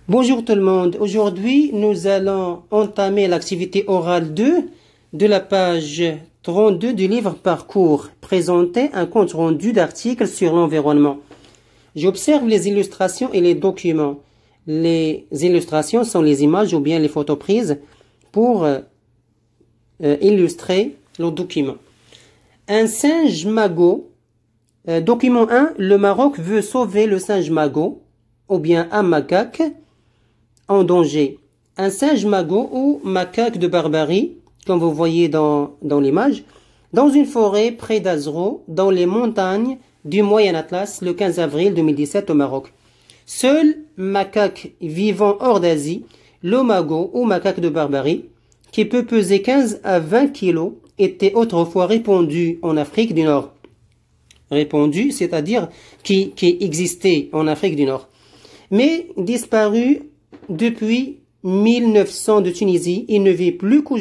Bonjour tout le monde. Aujourd'hui, nous allons entamer l'activité orale 2 de la page 32 du livre Parcours. Présenter un compte rendu d'articles sur l'environnement. J'observe les illustrations et les documents. Les illustrations sont les images ou bien les photos prises pour illustrer le document. Un singe magot. Document 1. Le Maroc veut sauver le singe magot ou bien un macaque en danger. Un singe magot ou macaque de barbarie, comme vous voyez dans l'image, dans une forêt près d'Azro, dans les montagnes du Moyen Atlas, le 15 avril 2017 au Maroc. Seul macaque vivant hors d'Asie, le magot ou macaque de barbarie, qui peut peser 15 à 20 kilos, était autrefois répandu en Afrique du Nord. Répandu, c'est-à-dire qui existait en Afrique du Nord. Mais disparu depuis 1900 de Tunisie, il ne vit plus qu'au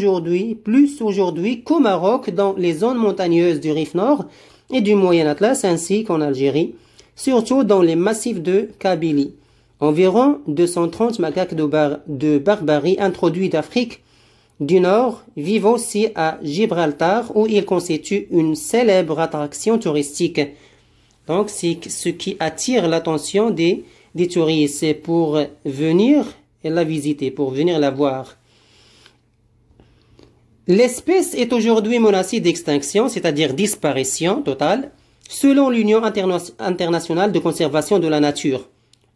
Maroc, dans les zones montagneuses du Rif Nord et du Moyen Atlas, ainsi qu'en Algérie, surtout dans les massifs de Kabylie. Environ 230 macaques de barbarie introduits d'Afrique du Nord vivent aussi à Gibraltar, où ils constituent une célèbre attraction touristique. Donc, c'est ce qui attire l'attention des touristes pour venir la visiter, pour venir la voir. L'espèce est aujourd'hui menacée d'extinction, c'est-à-dire disparition totale, selon l'Union internationale de conservation de la nature.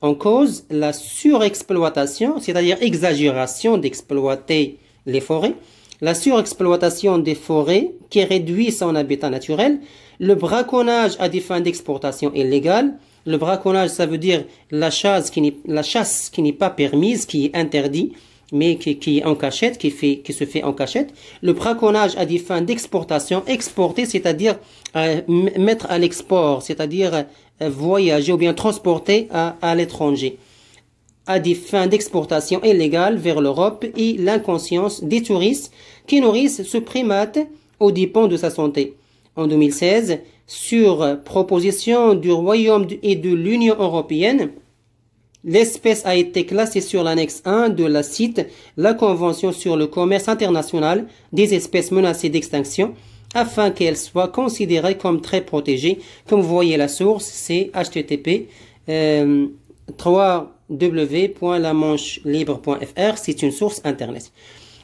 En cause, la surexploitation, c'est-à-dire exagération d'exploiter les forêts, la surexploitation des forêts qui réduit son habitat naturel, le braconnage à des fins d'exportation illégale. Le braconnage, ça veut dire la chasse qui n'est pas permise, qui est interdit, mais qui est en cachette, qui se fait en cachette. Le braconnage à des fins d'exportation, exporter, c'est-à-dire mettre à l'export, c'est-à-dire voyager ou bien transporter à l'étranger, à des fins d'exportation illégale vers l'Europe, et l'inconscience des touristes qui nourrissent ce primate aux dépens de sa santé. En 2016, sur proposition du Royaume et de l'Union européenne, l'espèce a été classée sur l'annexe 1 de la CITE, la Convention sur le commerce international des espèces menacées d'extinction, afin qu'elle soit considérée comme très protégée. Comme vous voyez, la source, c'est http www.lamanchelibre.fr, c'est une source internet.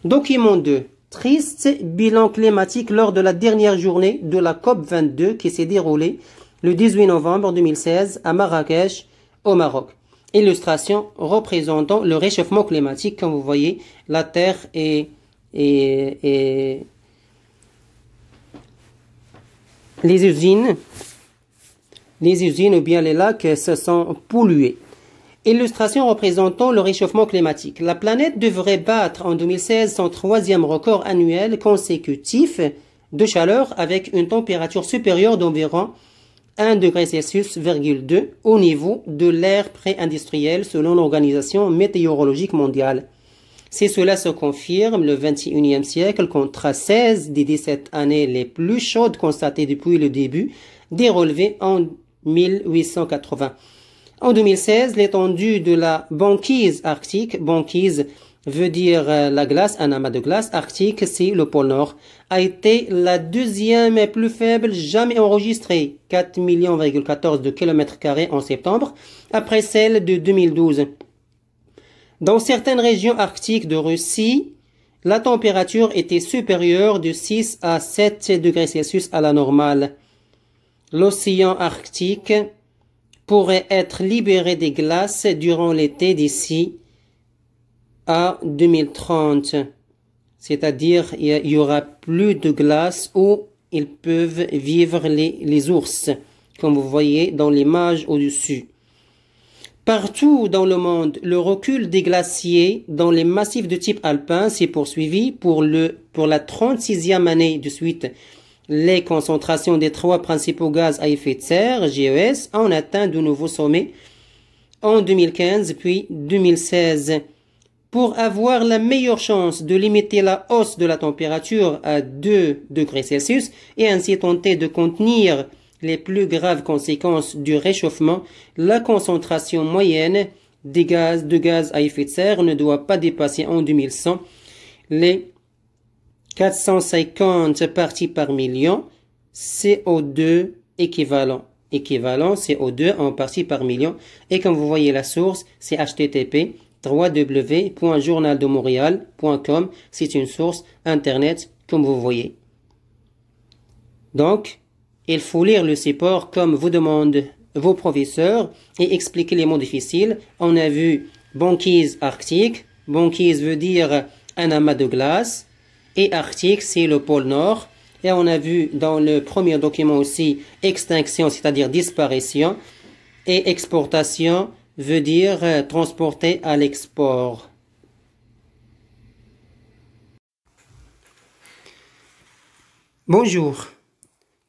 Document 2. Triste bilan climatique lors de la dernière journée de la COP22 qui s'est déroulée le 18 novembre 2016 à Marrakech, au Maroc. Illustration représentant le réchauffement climatique. Comme vous voyez, la Terre et les usines ou bien les lacs se sont pollués. Illustration représentant le réchauffement climatique. La planète devrait battre en 2016 son 3e record annuel consécutif de chaleur avec une température supérieure d'environ 1 degré Celsius, au niveau de l'ère pré-industrielle selon l'Organisation météorologique mondiale. Si cela se confirme, le 21e siècle comptera 16 des 17 années les plus chaudes constatées depuis le début des relevés en 1880. En 2016, l'étendue de la banquise arctique, banquise veut dire la glace, un amas de glace, arctique c'est le pôle Nord, a été la deuxième plus faible jamais enregistrée, 4,14 millions de km² en septembre, après celle de 2012. Dans certaines régions arctiques de Russie, la température était supérieure de 6 à 7 degrés Celsius à la normale. L'océan arctique pourrait être libéré des glaces durant l'été d'ici à 2030. C'est-à-dire, il y aura plus de glace où ils peuvent vivre les ours, comme vous voyez dans l'image au-dessus. Partout dans le monde, le recul des glaciers dans les massifs de type alpin s'est poursuivi pour la 36e année de suite. Les concentrations des 3 principaux gaz à effet de serre, GES, ont atteint de nouveaux sommets en 2015 puis 2016. Pour avoir la meilleure chance de limiter la hausse de la température à 2 degrés Celsius et ainsi tenter de contenir les plus graves conséquences du réchauffement, la concentration moyenne de gaz à effet de serre ne doit pas dépasser en 2100 les 450 parties par million CO2 équivalent CO2 en parties par million. Et comme vous voyez la source, c'est http www.journaldemontréal.com. C'est une source internet comme vous voyez. Donc, il faut lire le support comme vous demandent vos professeurs et expliquer les mots difficiles. On a vu banquise arctique. Banquise veut dire un amas de glace. Et arctique, c'est le pôle Nord. Et on a vu dans le premier document aussi extinction, c'est-à-dire disparition. Et exportation veut dire transporter à l'export. Bonjour.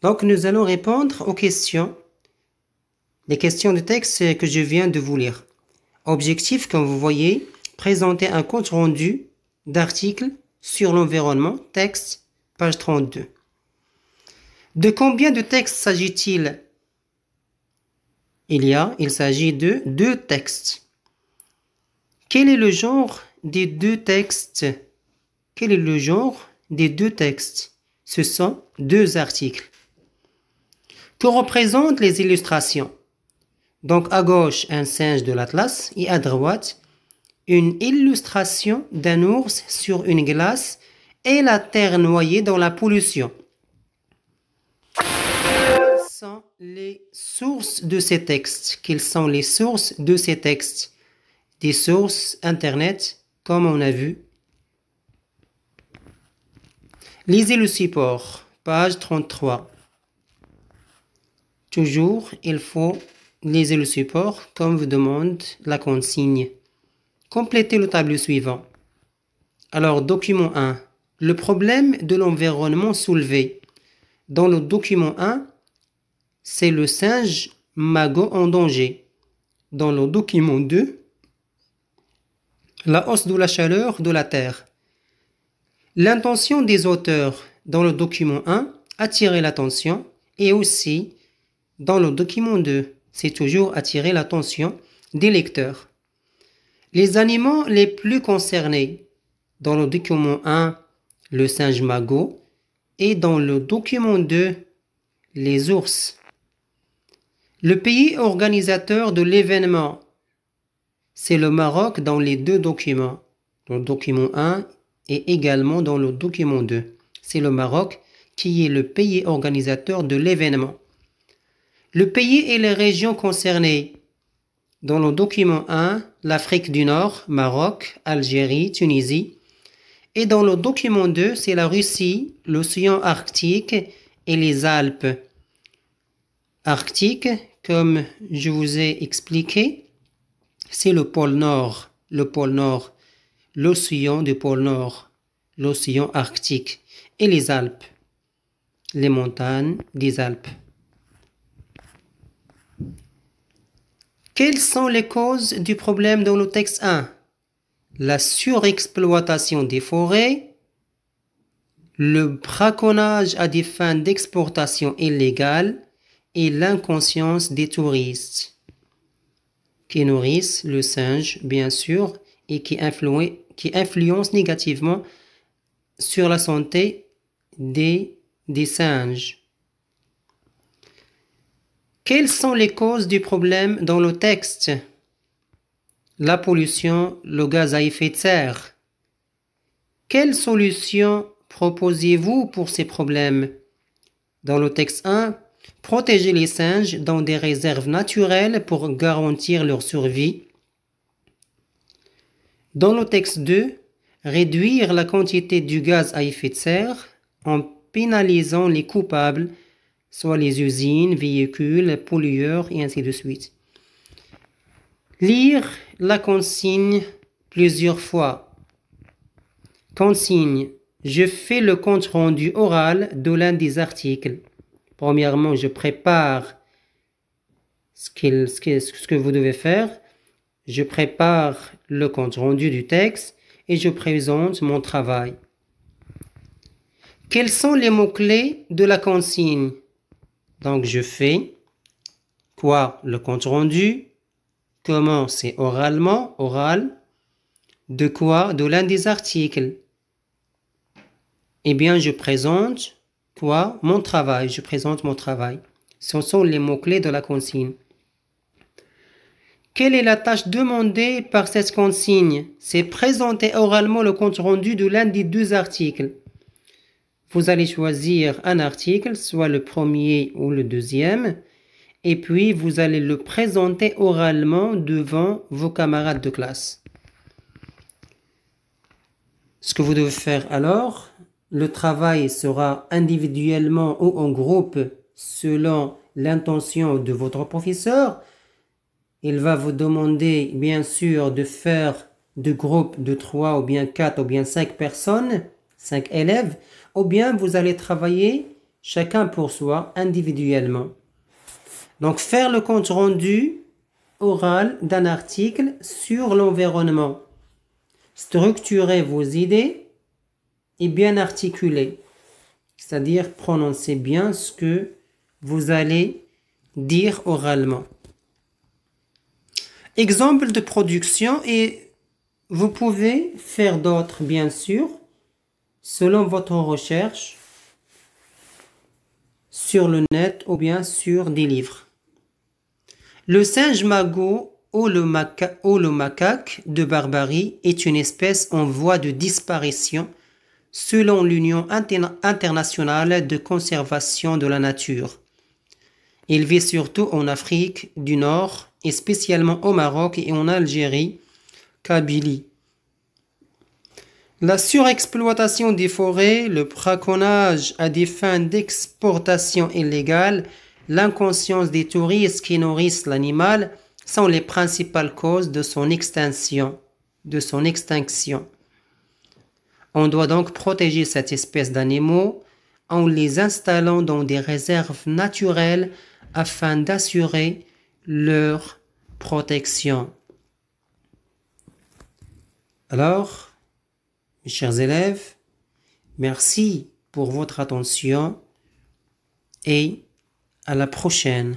Donc nous allons répondre aux questions. Les questions de texte que je viens de vous lire. Objectif, comme vous voyez, présenter un compte rendu d'articles sur l'environnement, texte, page 32. De combien de textes s'agit-il? Il s'agit de 2 textes. Quel est le genre des 2 textes? Quel est le genre des 2 textes? Ce sont 2 articles. Que représentent les illustrations? Donc à gauche, un singe de l'Atlas et à droite, une illustration d'un ours sur une glace et la terre noyée dans la pollution. Quelles sont les sources de ces textes? Quelles sont les sources de ces textes? Des sources internet, comme on a vu. Lisez le support, page 33. Toujours, il faut lire le support comme vous demande la consigne. Complétez le tableau suivant. Alors, document 1. Le problème de l'environnement soulevé. Dans le document 1, c'est le singe magot en danger. Dans le document 2, la hausse de la chaleur de la Terre. L'intention des auteurs dans le document 1, attirer l'attention, et aussi dans le document 2, c'est toujours attirer l'attention des lecteurs. Les animaux les plus concernés, dans le document 1, le singe magot, et dans le document 2, les ours. Le pays organisateur de l'événement, c'est le Maroc dans les 2 documents, dans le document 1 et également dans le document 2. C'est le Maroc qui est le pays organisateur de l'événement. Le pays et les régions concernées. Dans le document 1, l'Afrique du Nord, Maroc, Algérie, Tunisie. Et dans le document 2, c'est la Russie, l'océan Arctique et les Alpes. Arctique, comme je vous ai expliqué, c'est le pôle Nord, l'océan du pôle Nord, l'océan Arctique et les Alpes, les montagnes des Alpes. Quelles sont les causes du problème dans le texte 1? La surexploitation des forêts, le braconnage à des fins d'exportation illégale et l'inconscience des touristes qui nourrissent le singe, bien sûr, et qui influencent négativement sur la santé des singes. Quelles sont les causes du problème dans le texte? La pollution, le gaz à effet de serre. Quelle solution proposez-vous pour ces problèmes? Dans le texte 1, protéger les singes dans des réserves naturelles pour garantir leur survie. Dans le texte 2, réduire la quantité du gaz à effet de serre en pénalisant les coupables, soit les usines, véhicules, pollueurs et ainsi de suite. Lire la consigne plusieurs fois. Consigne. Je fais le compte rendu oral de l'un des articles. Premièrement, je prépare ce que vous devez faire. Je prépare le compte rendu du texte et je présente mon travail. Quels sont les mots-clés de la consigne? Donc, je fais quoi? Le compte rendu. Comment? C'est oralement, oral. De quoi? De l'un des articles. Eh bien, je présente quoi? Mon travail. Je présente mon travail. Ce sont les mots-clés de la consigne. Quelle est la tâche demandée par cette consigne? C'est présenter oralement le compte-rendu de l'un des deux articles. Vous allez choisir un article, soit le premier ou le deuxième, et puis vous allez le présenter oralement devant vos camarades de classe. Ce que vous devez faire alors, le travail sera individuellement ou en groupe selon l'intention de votre professeur. Il va vous demander bien sûr de faire de groupes de 3 ou bien 4 ou bien 5 personnes, 5 élèves, ou bien vous allez travailler chacun pour soi individuellement. Donc faire le compte rendu oral d'un article sur l'environnement. Structurez vos idées et bien articuler. C'est-à-dire prononcer bien ce que vous allez dire oralement. Exemple de production, et vous pouvez faire d'autres bien sûr selon votre recherche sur le net ou bien sur des livres. Le singe magot ou le macaque de Barbarie est une espèce en voie de disparition selon l'Union internationale de conservation de la nature. Il vit surtout en Afrique du Nord et spécialement au Maroc et en Algérie, Kabylie. La surexploitation des forêts, le braconnage à des fins d'exportation illégale, l'inconscience des touristes qui nourrissent l'animal sont les principales causes de son extinction. On doit donc protéger cette espèce d'animaux en les installant dans des réserves naturelles afin d'assurer leur protection. Alors, mes chers élèves, merci pour votre attention et à la prochaine.